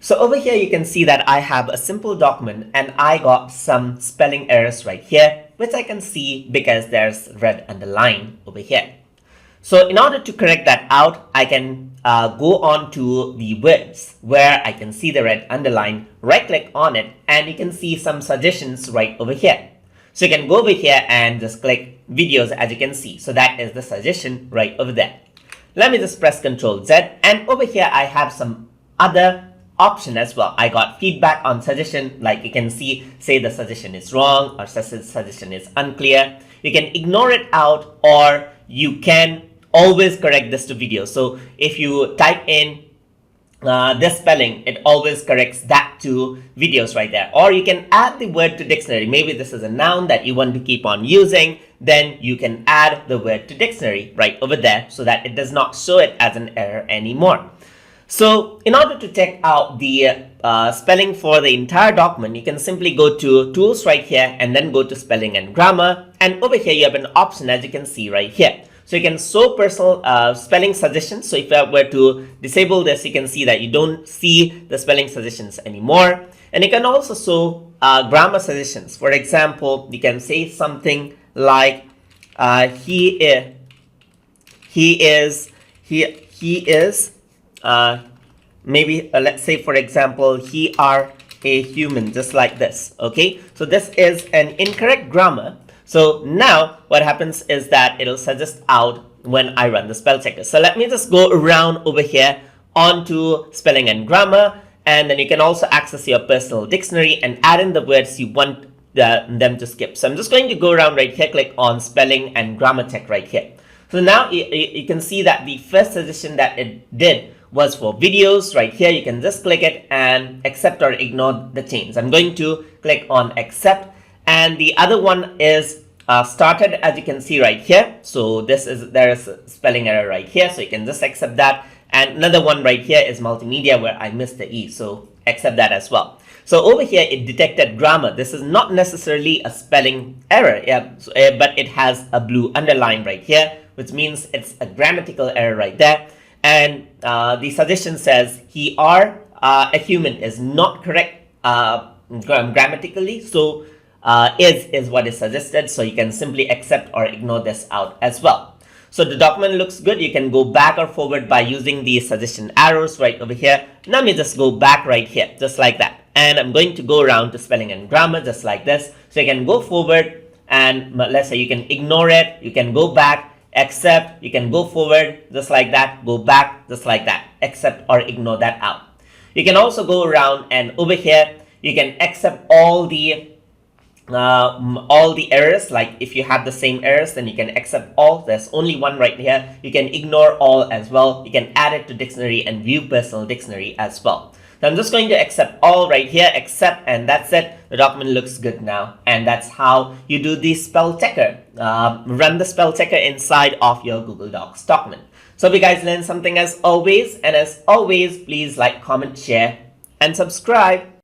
So over here, you can see that I have a simple document and I got some spelling errors right here, which I can see because there's red underline over here. So in order to correct that out, I can go on to the words where I can see the red underline, right click on it, and you can see some suggestions right over here. So you can go over here and just click videos, as you can see. So that is the suggestion right over there. Let me just press Ctrl Z, and over here I have some other option as well. I got feedback on suggestion, like you can see, say the suggestion is wrong or suggestion is unclear. You can ignore it out, or you can always correct this to video. So if you type in this spelling, it always corrects that to videos right there. Or you can add the word to dictionary. Maybe this is a noun that you want to keep on using, then you can add the word to dictionary right over there so that it does not show it as an error anymore. So in order to check out the spelling for the entire document, you can simply go to tools right here and then go to spelling and grammar. And over here, you have an option, as you can see right here. So you can show personal spelling suggestions. So if I were to disable this, you can see that you don't see the spelling suggestions anymore. And you can also show grammar suggestions. For example, you can say something like he is maybe let's say, for example, he are a human, just like this. Okay, so this is an incorrect grammar. So now what happens is that it'll suggest out when I run the spell checker. So let me just go around over here onto spelling and grammar, and then you can also access your personal dictionary and add in the words you want them to skip. So I'm just going to go around right here, click on spelling and grammar check right here. So now you can see that the first suggestion that it did was for videos right here. You can just click it and accept or ignore the change. I'm going to click on accept. And the other one is started, as you can see right here. So there is a spelling error right here. So you can just accept that. And another one right here is multimedia, where I missed the E. So accept that as well. So over here, it detected grammar. This is not necessarily a spelling error, but it has a blue underline right here, which means it's a grammatical error right there. And the suggestion says he are a human is not correct grammatically. So is what is suggested. So you can simply accept or ignore this out as well. So the document looks good. You can go back or forward by using the suggestion arrows right over here. Let me just go back right here, just like that. And I'm going to go around to spelling and grammar, just like this. So you can go forward, and let's say you can ignore it. You can go back, accept, you can go forward, just like that, go back, just like that, accept or ignore that out. You can also go around, and over here, you can accept all the errors. Like if you have the same errors, then you can accept all. There's only one right here. You can ignore all as well. You can add it to dictionary and view personal dictionary as well. So I'm just going to accept all right here, accept, and that's it. The document looks good now. And that's how you do the spell checker. Run the spell checker inside of your Google Docs document. So if you guys learned something as always, and as always, please like, comment, share, and subscribe.